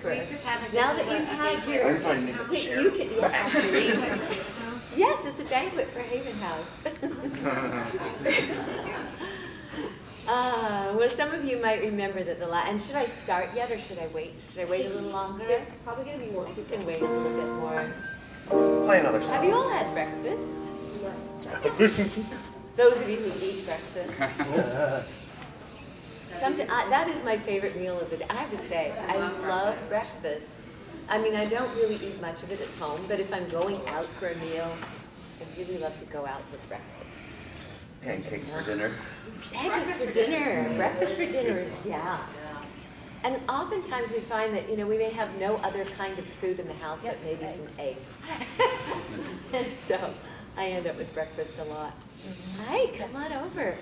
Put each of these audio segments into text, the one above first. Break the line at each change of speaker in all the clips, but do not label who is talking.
paper. Now that you've had your,
I'm finding a chair.
you can, yes, it's a banquet for Haven House. Well, some of you might remember that and should I start yet or should I wait? Should I wait a little longer? There's probably going to be more. You can wait a little bit more.
Play another song.
Have you all had breakfast? Those of you who eat breakfast. That is my favorite meal of the day. I have to say, I love breakfast. I mean, I don't really eat much of it at home, but if I'm going out for a meal, I really love to go out with breakfast.
Pancakes for dinner.
Pancakes for dinner. Breakfast for dinner is, yeah. And oftentimes we find that, you know, we may have no other kind of food in the house, but maybe some eggs. And so I end up with breakfast a lot. Hi, come on over.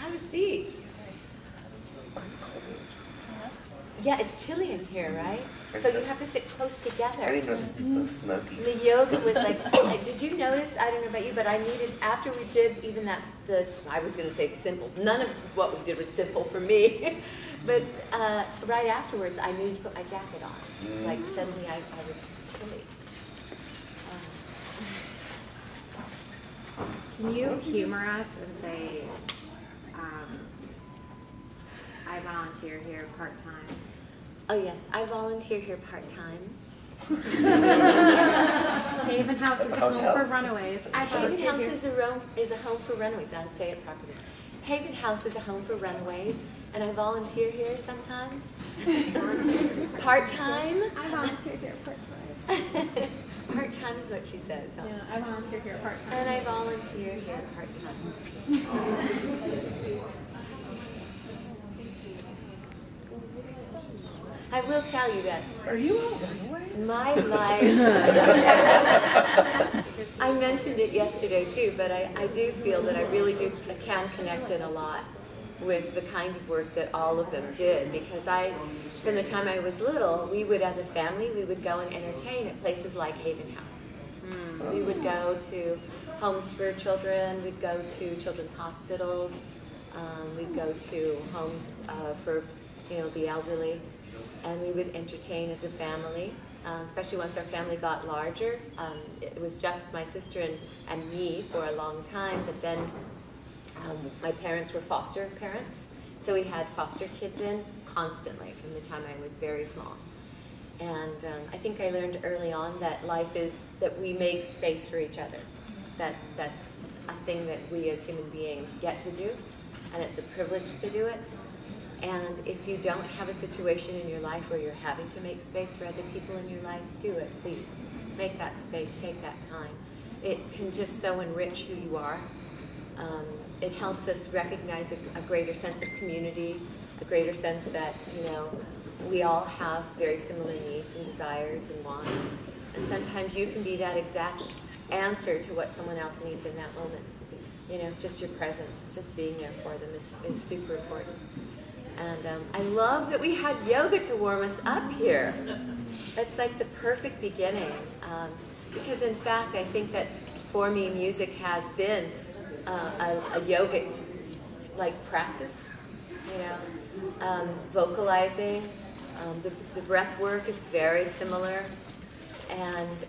Have a seat. Yeah, it's chilly in here, right? So you have to sit close together.
I didn't notice the smoky.
The yoga was like, did you notice, I don't know about you, but I needed, after we did even I was going to say simple. None of what we did was simple for me. But right afterwards, I needed to put my jacket on. It's like suddenly I was chilly.
Can you humor us and say, I volunteer here part-time?
Oh yes, I volunteer here part-time.
Haven House is a home for runaways.
Haven House is a home for runaways. I'll say it properly. Haven House is a home for runaways, and I volunteer here sometimes. Part-time?
I volunteer here part-time.
Part-time is what she says, huh?
Yeah, I volunteer here part-time.
And I volunteer here part-time. I will tell you that.
Are you all runaways?
My life. I mentioned it yesterday too, but I do feel that I really can connect it a lot with the kind of work that all of them did, because from the time I was little, we would, as a family, we would go and entertain at places like Haven House. We would go to homes for children, we'd go to children's hospitals, we'd go to homes for the elderly, and we would entertain as a family, especially once our family got larger. It was just my sister and me for a long time, but then my parents were foster parents, so we had foster kids in constantly from the time I was very small. And I think I learned early on that life is that we make space for each other. That's a thing that we as human beings get to do, and it's a privilege to do it. And if you don't have a situation in your life where you're having to make space for other people in your life, do it, please. Make that space, take that time. It can just so enrich who you are. It helps us recognize a greater sense of community, a greater sense that, we all have very similar needs and desires and wants. And sometimes you can be that exact answer to what someone else needs in that moment. Just your presence, just being there for them is super important. And I love that we had yoga to warm us up here. That's like the perfect beginning. Because in fact, I think that for me, music has been a yogic practice, vocalizing. The breath work is very similar. And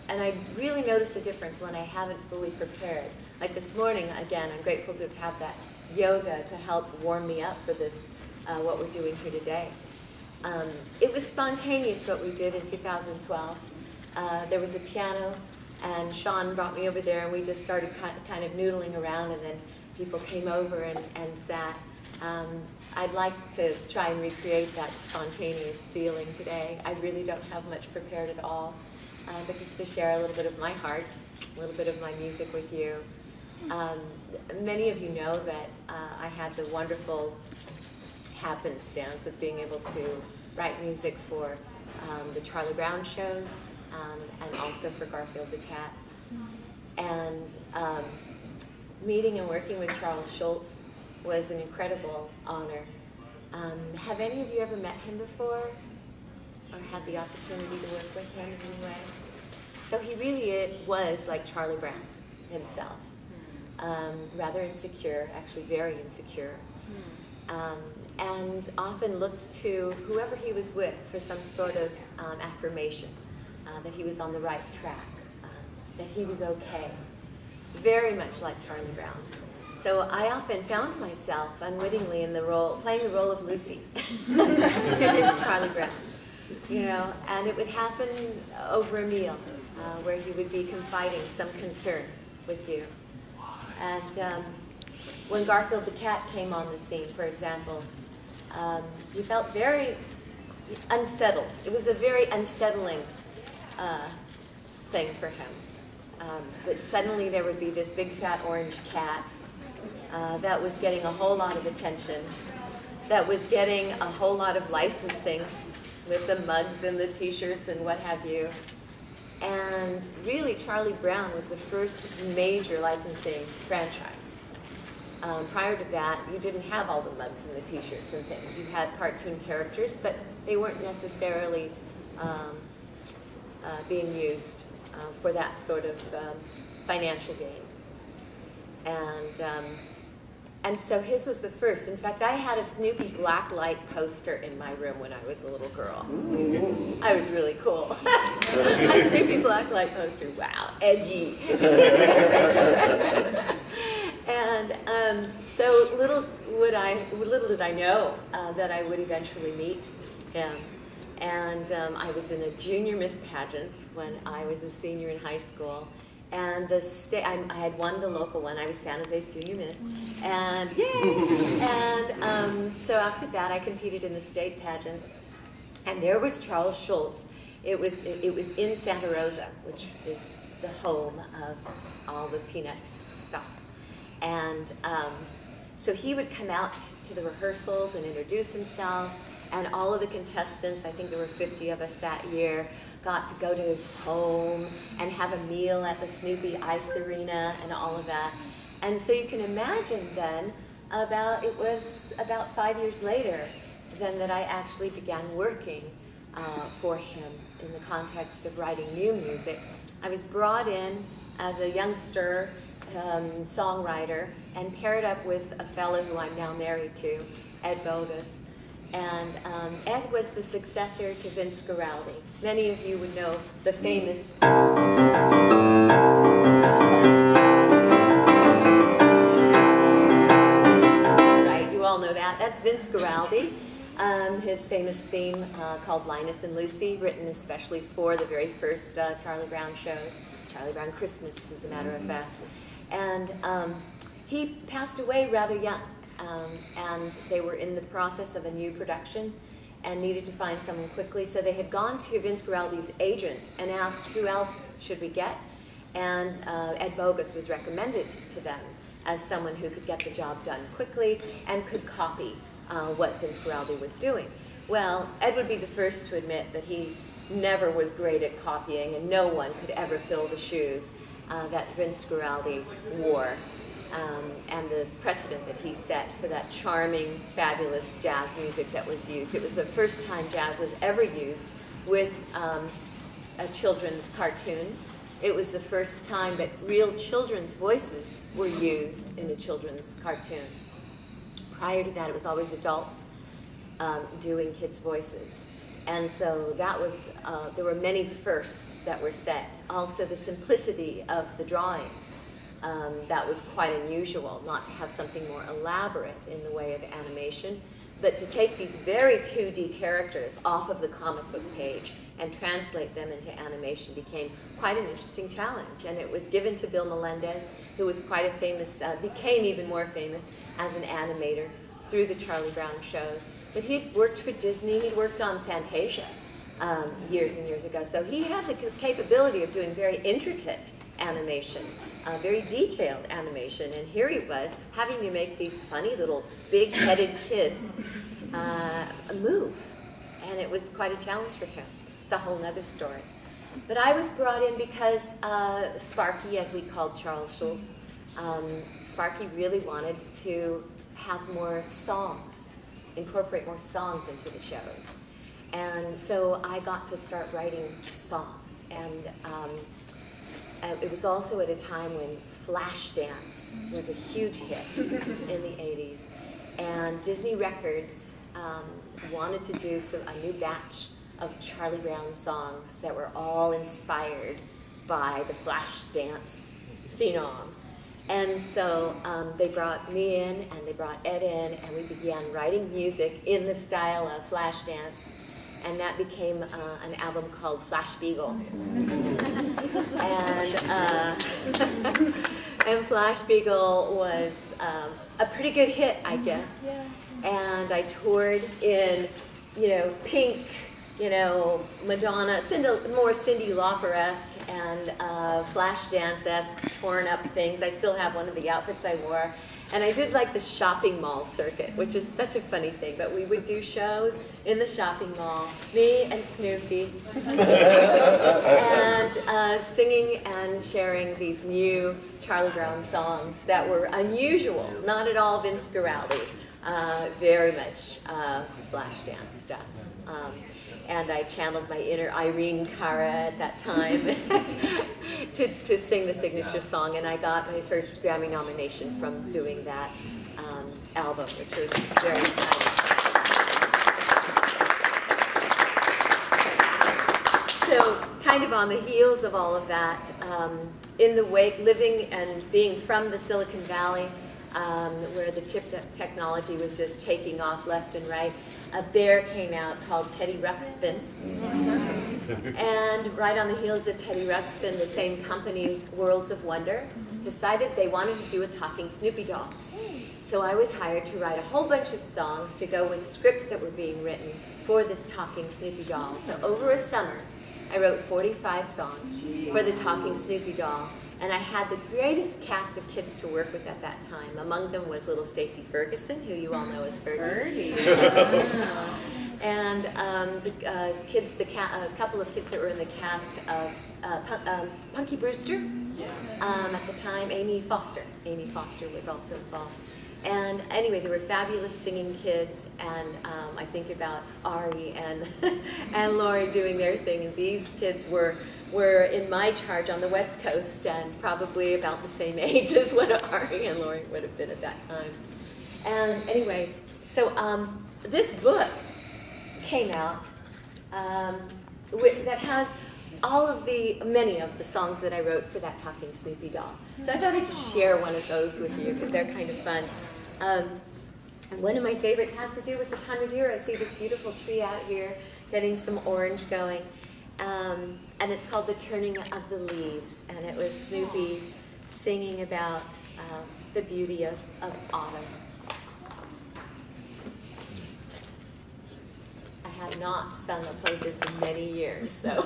I really notice a difference when I haven't fully prepared. Like this morning, again, I'm grateful to have had that yoga to help warm me up for this, what we're doing here today. It was spontaneous what we did in 2012. There was a piano, and Sean brought me over there, and we just started kind of noodling around, and then people came over and sat. I'd like to try and recreate that spontaneous feeling today. I really don't have much prepared at all, but just to share a little bit of my heart, a little bit of my music with you. Many of you know that I had the wonderful happenstance of being able to write music for the Charlie Brown shows and also for Garfield the Cat. And meeting and working with Charles Schultz was an incredible honor. Have any of you ever met him before or had the opportunity to work with him in any way? So he really was like Charlie Brown himself. Rather insecure, actually very insecure. and often looked to whoever he was with for some sort of affirmation, that he was on the right track, that he was okay. Very much like Charlie Brown. So I often found myself unwittingly in the role, playing the role of Lucy to his Charlie Brown, you know, and it would happen over a meal where he would be confiding some concern with you. And when Garfield the cat came on the scene, for example, he felt very unsettled. It was a very unsettling thing for him. That suddenly there would be this big fat orange cat that was getting a whole lot of attention, that was getting a whole lot of licensing with the mugs and the t-shirts and what have you. And really Charlie Brown was the first major licensing franchise. Prior to that, you didn't have all the mugs and the t-shirts and things. You had cartoon characters, but they weren't necessarily being used for that sort of financial gain. And so his was the first. In fact, I had a Snoopy blacklight poster in my room when I was a little girl. I was really cool. A Snoopy blacklight poster, wow, edgy. And so little did I know that I would eventually meet him. And I was in a junior Miss pageant when I was a senior in high school. And I had won the local one. I was San Jose's junior Miss. And yay! And so after that, I competed in the state pageant. And there was Charles Schulz. It was in Santa Rosa, which is the home of all the Peanuts stuff. And so he would come out to the rehearsals and introduce himself. And all of the contestants, I think there were 50 of us that year, got to go to his home and have a meal at the Snoopy Ice Arena and all of that. And so you can imagine then, it was about 5 years later then that I actually began working for him in the context of writing new music. I was brought in as a youngster songwriter and paired up with a fellow who I'm now married to, Ed Bogus. And Ed was the successor to Vince Guaraldi. Many of you would know the famous right, you all know that. That's Vince Guaraldi. His famous theme called Linus and Lucy, written especially for the very first Charlie Brown shows, Charlie Brown Christmas, as a matter of fact. And he passed away rather young. And they were in the process of a new production and needed to find someone quickly. So they had gone to Vince Guaraldi's agent and asked, who else should we get? And Ed Bogus was recommended to them as someone who could get the job done quickly and could copy what Vince Guaraldi was doing. Well, Ed would be the first to admit that he never was great at copying, and no one could ever fill the shoes that Vince Guaraldi wore. And the precedent that he set for that charming, fabulous jazz music that was used. It was the first time jazz was ever used with a children's cartoon. It was the first time that real children's voices were used in a children's cartoon. Prior to that, it was always adults doing kids' voices. And so that was, there were many firsts that were set. Also the simplicity of the drawings. That was quite unusual, not to have something more elaborate in the way of animation, but to take these very 2D characters off of the comic book page and translate them into animation became quite an interesting challenge. And it was given to Bill Melendez, who was quite a famous, became even more famous as an animator through the Charlie Brown shows. But he'd worked for Disney, he'd worked on Fantasia years and years ago, so he had the capability of doing very intricate animation, very detailed animation, and here he was having to make these funny little big-headed kids move, and it was quite a challenge for him. It's a whole other story. But I was brought in because Sparky, as we called Charles Schulz, Sparky really wanted to have more songs, incorporate more songs into the shows. And so I got to start writing songs, and it was also at a time when Flash Dance was a huge hit in the 80s. and Disney Records wanted to do a new batch of Charlie Brown songs that were all inspired by the flash dance phenom. And so they brought me in and they brought Ed in, and we began writing music in the style of flash dance. And that became an album called Flash Beagle. And Flash Beagle was a pretty good hit, I guess. Yeah. And I toured in, Pink, Madonna, more Cyndi Lauper-esque and Flash Dance-esque torn up things. I still have one of the outfits I wore. And I did like the shopping mall circuit, which is such a funny thing, but we would do shows in the shopping mall, me and Snoopy, and singing and sharing these new Charlie Brown songs that were unusual, not at all Vince Guaraldi, very much flash dance stuff. And I channeled my inner Irene Cara at that time to sing the signature song, and I got my first Grammy nomination from doing that album, which was very exciting. So, kind of on the heels of all of that, in the wake, living and being from the Silicon Valley, where the chip technology was just taking off left and right, a bear came out called Teddy Ruxpin. And right on the heels of Teddy Ruxpin, the same company, Worlds of Wonder, decided they wanted to do a talking Snoopy doll. So I was hired to write a whole bunch of songs to go with scripts that were being written for this talking Snoopy doll. So over a summer, I wrote 45 songs for the talking Snoopy doll. And I had the greatest cast of kids to work with at that time. Among them was little Stacey Ferguson, who you all know as Fergie. And the kids, a couple of kids that were in the cast of Punky Brewster at the time. Amy Foster. Amy Foster was also involved. And anyway, they were fabulous singing kids, and I think about Ari and and Lori doing their thing. And these kids were in my charge on the West Coast, and probably about the same age as what Ari and Lori would have been at that time. And anyway, so this book came out that has many of the songs that I wrote for that talking Snoopy doll. So I thought I'd just share one of those with you because they're kind of fun. And one of my favorites has to do with the time of year. I see this beautiful tree out here getting some orange going. And it's called The Turning of the Leaves. And it was Snoopy singing about the beauty of autumn. I have not sung or played this in many years, so.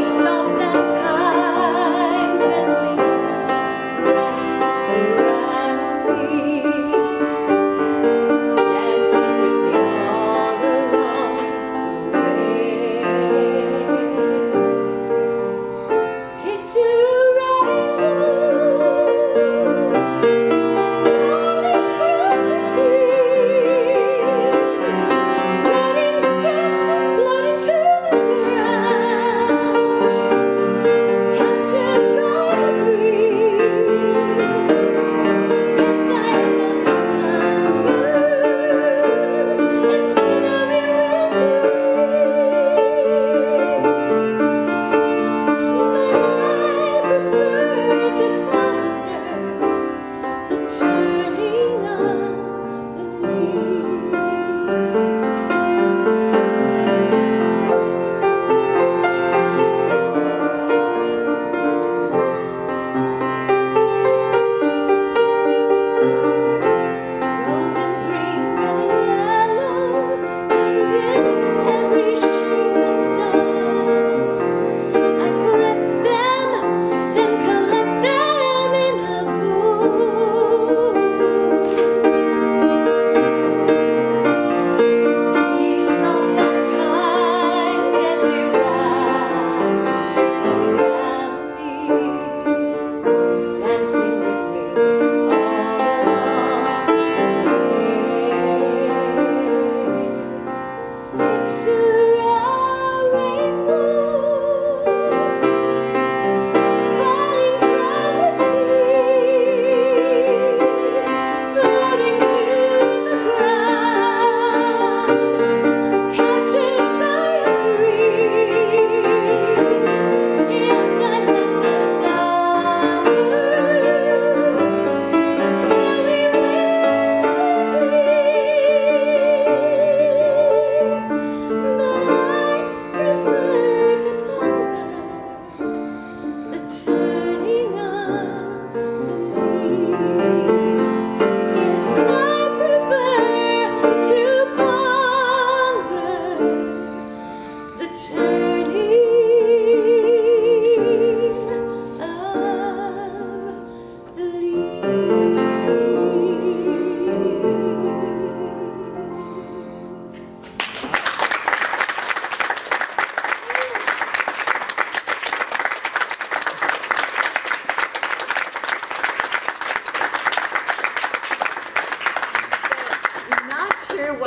Soft and kind.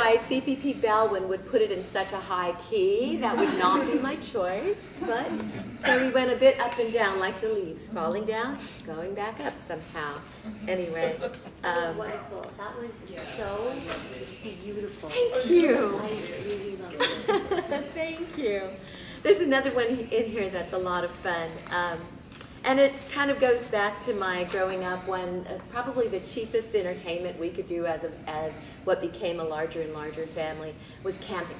why CPP Baldwin would put it in such a high key. That would not be my choice. But so we went a bit up and down like the leaves, falling down, going back up somehow. Anyway.
Wonderful. That was so beautiful.
Thank you.
I really love it.
Thank you. There's another one in here that's a lot of fun. And it kind of goes back to my growing up when probably the cheapest entertainment we could do as what became a larger and larger family was camping.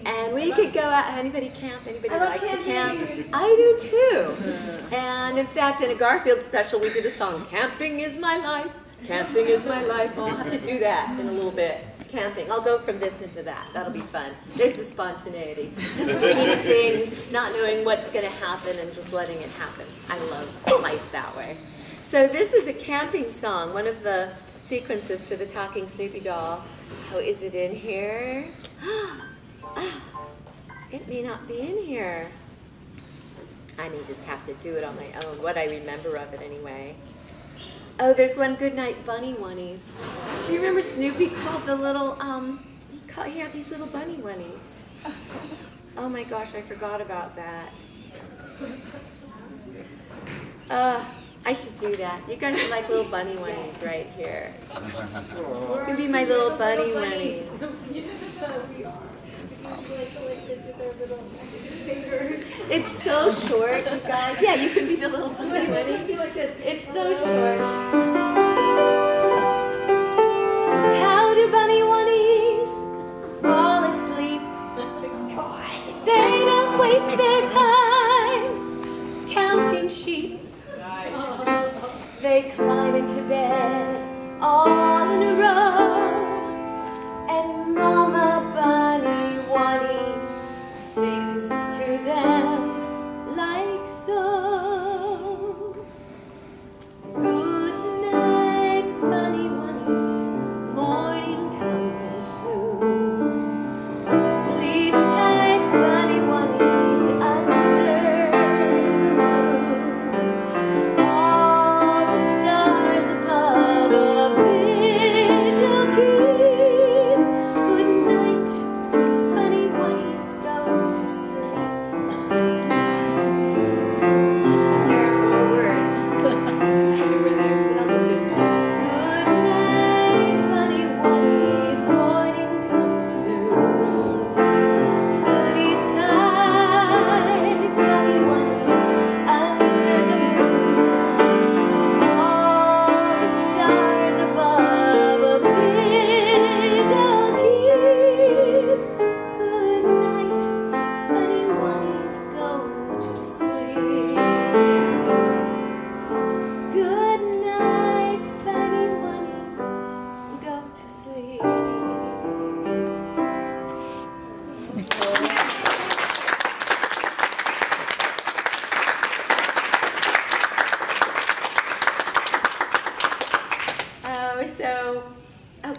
And we could go out. Anybody camp? Anybody like to camp? I do too. And in fact, in a Garfield special, we did a song, "Camping is my life, camping is my life." I'll have to do that in a little bit. Camping. I'll go from this into that. That'll be fun. There's the spontaneity. Just repeating things, not knowing what's going to happen, and just letting it happen. I love life that way. So this is a camping song, one of the sequences for the talking Snoopy doll. Oh, is it in here? It may not be in here. I may just have to do it on my own, what I remember of it anyway. Oh, there's one, Good Night Bunny Oneies. Do you remember Snoopy called the little, he had these little bunny oneies. Oh my gosh, I forgot about that. I should do that. You guys are like little bunny oneies right here. You can be my little bunny oneies. It's so short, you guys. Yeah, you can be the little bunny bunny. It's so short. How do bunny oneies fall asleep? They don't waste their time counting sheep. They climb into bed all in a row, and Mama Bunny Oney sings to them like so. Good night, bunny oneies, morning comes soon. Sleep tight, bunny oneies, under the moon. All the stars above a vigil keep. Good night, bunny oneies, go to sleep. There are more words. We were there, but I'll just do it. Good night, bunny oneies, morning comes soon. Sleep tight, bunny oneies, under the moon. All the stars above a vigil keep. Good night, bunny oneies, go to sleep. Good night, bunny oneies, go to sleep.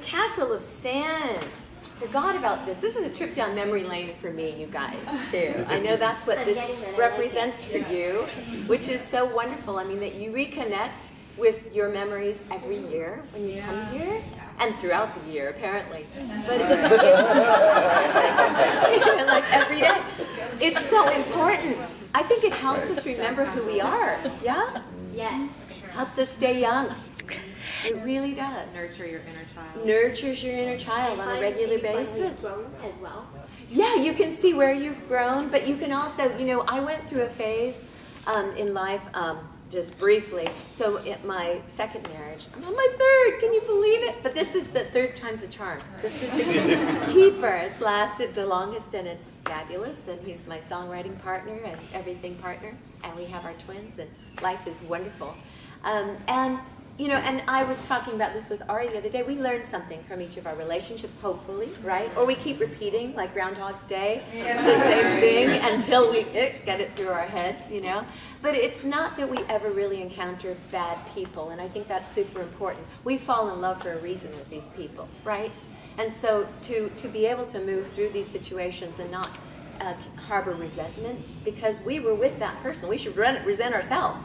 Castle of Sand. Forgot about this. This is a trip down memory lane for me, you guys, too. I know that's what this represents for you, which is so wonderful. I mean, that you reconnect with your memories every year when you come here, and throughout the year, apparently. But like every day. It's so important. I think it helps us remember who we are. Yeah?
Yes.
Helps us stay young. It really does.
Nurture your inner child.
Nurtures your inner child on a regular
When we've
basis.
grown as well.
Yeah, you can see where you've grown, but you can also, you know, I went through a phase in life, just briefly. So at my second marriage, I'm on my third, can you believe it? But this is the third time's the charm. This is the keeper. It's lasted the longest, and it's fabulous, and he's my songwriting partner and everything partner, and we have our twins, and life is wonderful. And you know, and I was talking about this with Ari the other day. We learn something from each of our relationships, hopefully, right? Or we keep repeating, like Groundhog's Day, the same thing until we get it through our heads, you know? But it's not that we ever really encounter bad people, and I think that's super important. We fall in love for a reason with these people, right? And so to be able to move through these situations and not harbor resentment, because we were with that person. We should resent ourselves.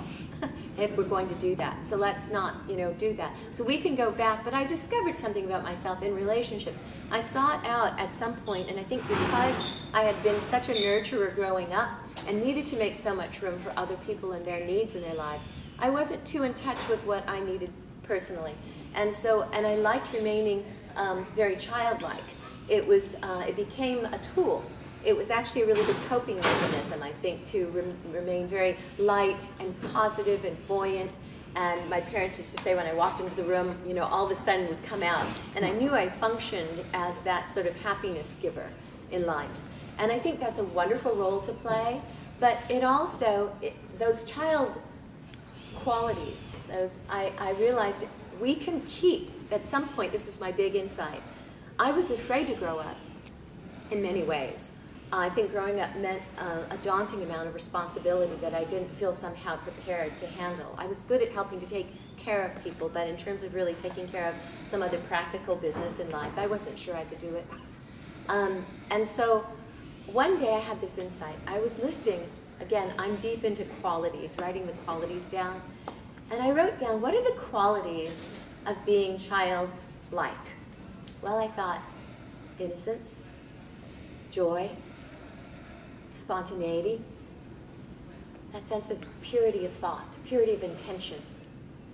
if we're going to do that. So let's not, you know, do that. So we can go back, but I discovered something about myself in relationships. I sought out at some point, and I think because I had been such a nurturer growing up and needed to make so much room for other people and their needs in their lives, I wasn't too in touch with what I needed personally. And so, and I liked remaining very childlike. It became a tool. It was actually a really good coping mechanism, I think, to remain very light and positive and buoyant. And my parents used to say when I walked into the room, you know, all the sun would come out. And I knew I functioned as that sort of happiness giver in life. And I think that's a wonderful role to play. But it also, those child qualities, I realized we can keep, at some point, this was my big insight. I was afraid to grow up in many ways. I think growing up meant a daunting amount of responsibility that I didn't feel somehow prepared to handle. I was good at helping to take care of people, but in terms of really taking care of some other practical business in life, I wasn't sure I could do it. And so one day I had this insight. I was listing, again, I'm deep into qualities, writing the qualities down. And I wrote down, what are the qualities of being childlike? Well, I thought, innocence, joy, spontaneity, that sense of purity of thought, purity of intention.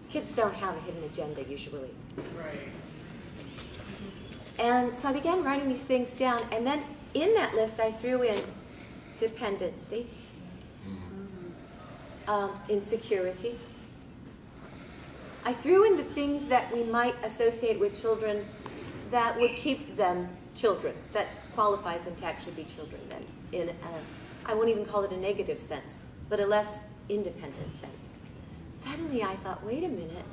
Kids don't have a hidden agenda usually.
Right.
And so I began writing these things down, and then in that list I threw in dependency, insecurity. I threw in the things that we might associate with children that would keep them children, that qualifies them to actually be children then, in I won't even call it a negative sense, but a less independent sense. Suddenly I thought, wait a minute,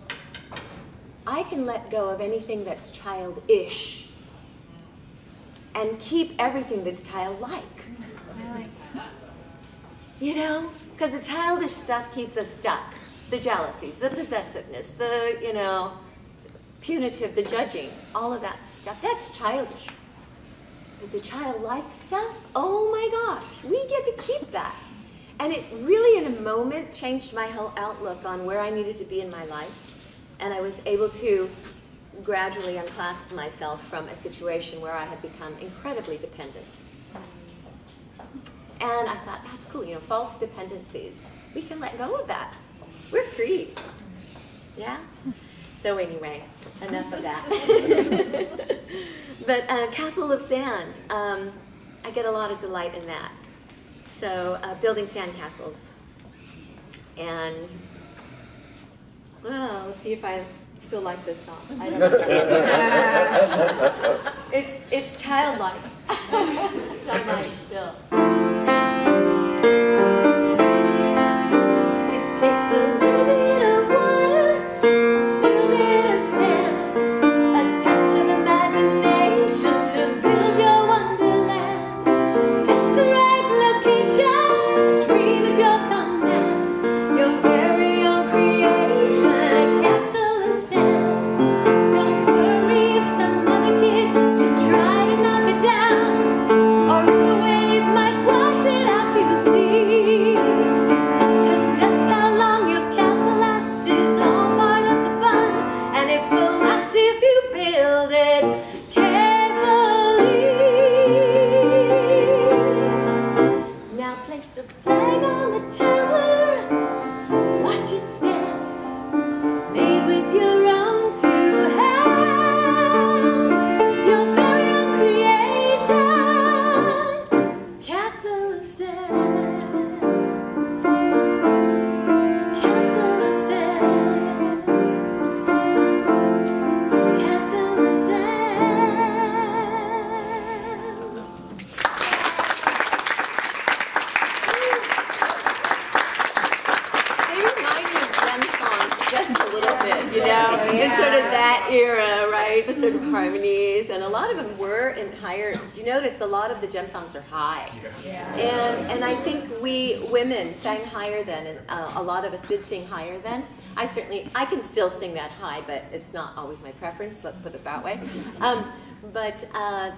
I can let go of anything that's childish and keep everything that's childlike.
I like that.
You know? Because the childish stuff keeps us stuck. The jealousies, the possessiveness, the, you know, punitive, the judging, all of that stuff, that's childish. But the childlike stuff, oh my gosh, we get to keep that. And it really, in a moment, changed my whole outlook on where I needed to be in my life. And I was able to gradually unclasp myself from a situation where I had become incredibly dependent. And I thought, that's cool, you know, false dependencies. We can let go of that. We're free. Yeah? So anyway, enough of that. But Castle of Sand, I get a lot of delight in that. So building sand castles. And, well, let's see if I still like this song. I don't know. It's childlike. Childlike still. It takes a little bit of water, a little bit of sand, a touch of imagination to build your wonderland. Just the right location, a dream at your command, your very own creation, a castle of sand. Don't worry if some other kids should try to knock it down, or if the wave might wash it out to sea. 'Cause just how long your castle lasts is all part of the fun, and it will last if you build it carefully. Now place the flag on the tower, watch it stand, made with your own two hands, your very own creation, castle of sand, castle of sand, castle of sand. They remind me of Gem songs just a little bit, you know? It's sort of that era, right? The sort of harmonies, and a lot of them were in higher, you notice a lot of the Gem songs are high. And I think we women sang higher then, and a lot of us did sing higher then. I can still sing that high, but it's not always my preference, let's put it that way. But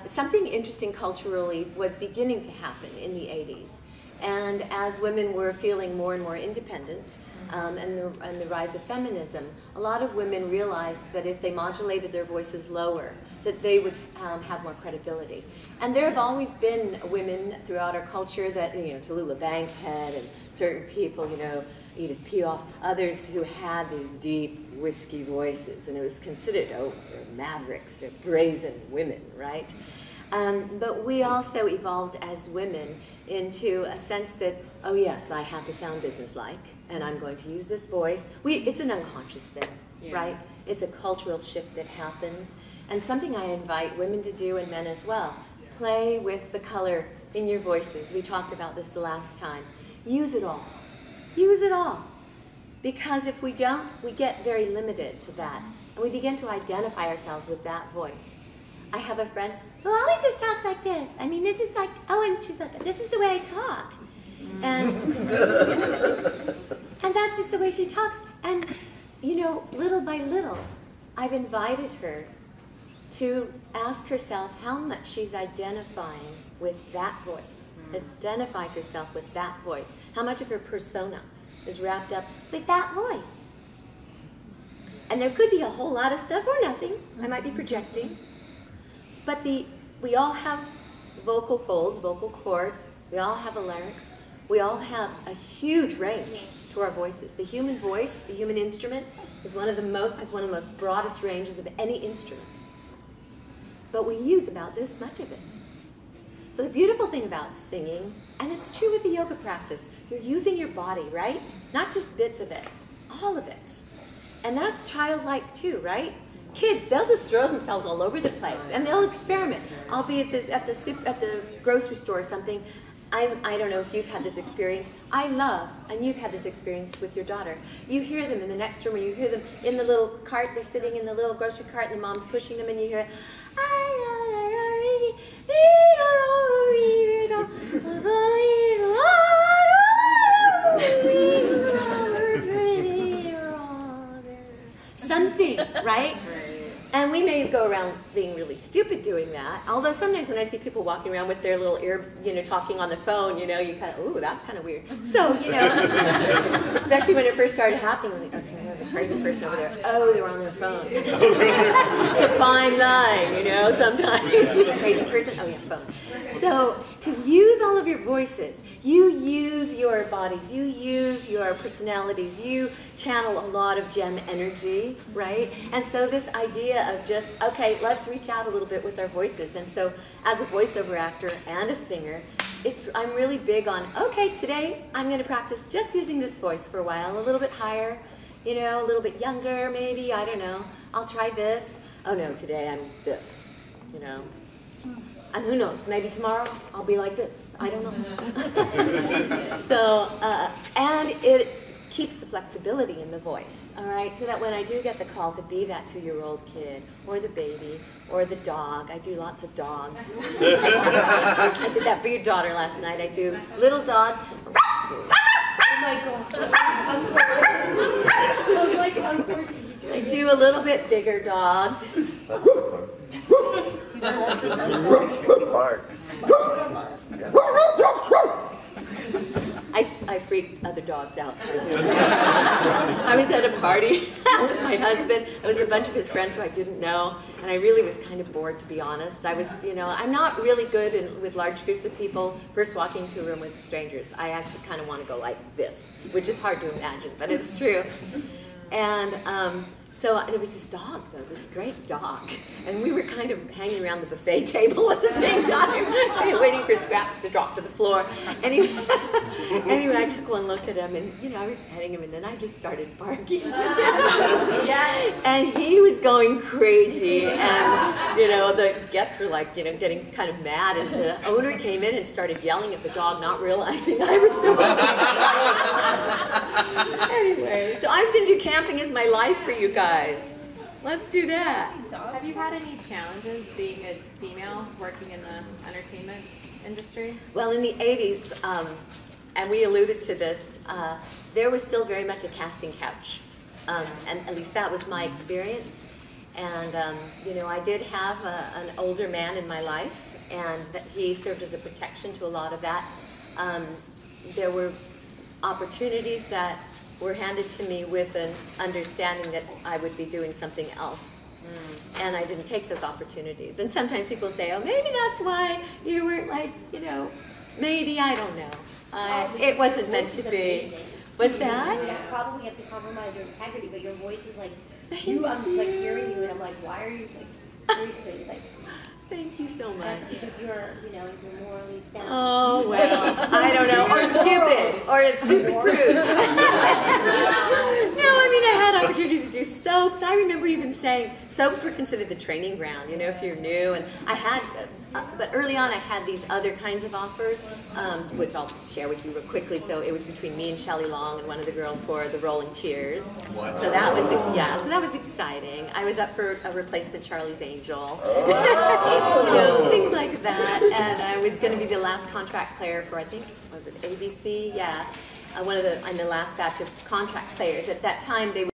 something interesting culturally was beginning to happen in the 80s. And as women were feeling more and more independent, and the rise of feminism, a lot of women realized that if they modulated their voices lower, that they would have more credibility. And there have always been women throughout our culture that, you know, Tallulah Bankhead and certain people, you know, Edith Piaf, others who had these deep, whiskey voices, and it was considered, oh, they're mavericks, they're brazen women, right? But we also evolved as women into a sense that, oh yes, I have to sound businesslike, and I'm going to use this voice. It's an unconscious thing, right? It's a cultural shift that happens, and something I invite women to do, and men as well. Play with the color in your voices. We talked about this the last time. Use it all. Use it all. Because if we don't, we get very limited to that, and we begin to identify ourselves with that voice. I have a friend who always just talks like this. I mean, this is like, oh, and she's like, this is the way I talk. And that's just the way she talks. And, you know, little by little, I've invited her to ask herself how much she's identifying with that voice, identifies herself with that voice, how much of her persona is wrapped up with that voice. And there could be a whole lot of stuff or nothing. I might be projecting. But we all have vocal folds, vocal cords. We all have a larynx. We all have a huge range to our voices. The human voice, the human instrument, is one of the most broadest ranges of any instrument. But we use about this much of it. So the beautiful thing about singing, and it's true with the yoga practice, you're using your body, right? Not just bits of it, all of it. And that's childlike too, right? Kids, they'll just throw themselves all over the place, and they'll experiment. I'll be at the grocery store or something. I don't know if you've had this experience. I love, and you've had this experience with your daughter. You hear them in the next room, or you hear them in the little cart. They're sitting in the little grocery cart, and the mom's pushing them, and you hear, something, right? And we may go around being really stupid doing that. Although sometimes when I see people walking around with their little ear, you know, talking on the phone, you know, you kind of, ooh, that's kind of weird. So, you know, especially when it first started happening, like, okay, there's a crazy person over there. Oh, they were on their phone. It's a fine line, you know, sometimes. A crazy person, oh yeah, phone. So to use all of your voices, you use your bodies, you use your personalities, you channel a lot of gem energy, right? And so this idea of just, okay, let's reach out a little bit with our voices. And so as a voiceover actor and a singer, I'm really big on, okay, today I'm going to practice just using this voice for a while, a little bit higher, you know, a little bit younger maybe, I don't know. I'll try this. Oh no, today I'm this, you know. And who knows, maybe tomorrow I'll be like this. I don't know. So, and it keeps the flexibility in the voice, all right? So that when I do get the call to be that 2-year-old kid, or the baby, or the dog, I do lots of dogs. I did that for your daughter last night. I do little dogs.
Oh my God.
I do a little bit bigger dogs. I freaked other dogs out. I was at a party with my husband. It was a bunch of his friends who I didn't know, and I really was kind of bored, to be honest. I was, you know, I'm not really good with large groups of people. First walking into a room with strangers, I actually kind of want to go like this, which is hard to imagine, but it's true. And so there was this dog, though, this great dog, and we were kind of hanging around the buffet table at the same time, waiting for scraps to drop to the floor. Anyway, I took one look at him, and, you know, I was petting him, and then I just started barking. Yes. And he was going crazy, and, you know, the guests were, like, you know, getting kind of mad, and the owner came in and started yelling at the dog, not realizing I was so Anyway, so I was going to do camping as my life for you guys. Let's do that.
Have you had any challenges being a female working in the entertainment industry?
Well, in the 80s, and we alluded to this, there was still very much a casting couch. And at least that was my experience. And, you know, I did have an older man in my life, and he served as a protection to a lot of that. there were opportunities that were handed to me with an understanding that I would be doing something else. And I didn't take those opportunities. And sometimes people say, oh, maybe that's why you weren't like, you know, maybe, I don't know. It wasn't meant to be. What's that?
You probably have to compromise your integrity, but your voice is like, I'm like hearing you and I'm like, why are you like, seriously, like.
Thank you so much.
That's because you're, you know, you're morally sound.
Oh, well, I don't know. Or stupid. Or a stupid prude. No, I mean, I had opportunities to do soaps. I remember even saying soaps were considered the training ground, you know, if you're new. And I had, but early on I had these other kinds of offers, which I'll share with you real quickly. So it was between me and Shelley Long and one of the girls for the Rolling Tears.
What?
So that was, yeah, so that was exciting. I was up for a replacement Charlie's Angel. You know, things like that. And I was going to be the last contract player for, I think, was it ABC? Yeah. I'm the last batch of contract players. At that time, they were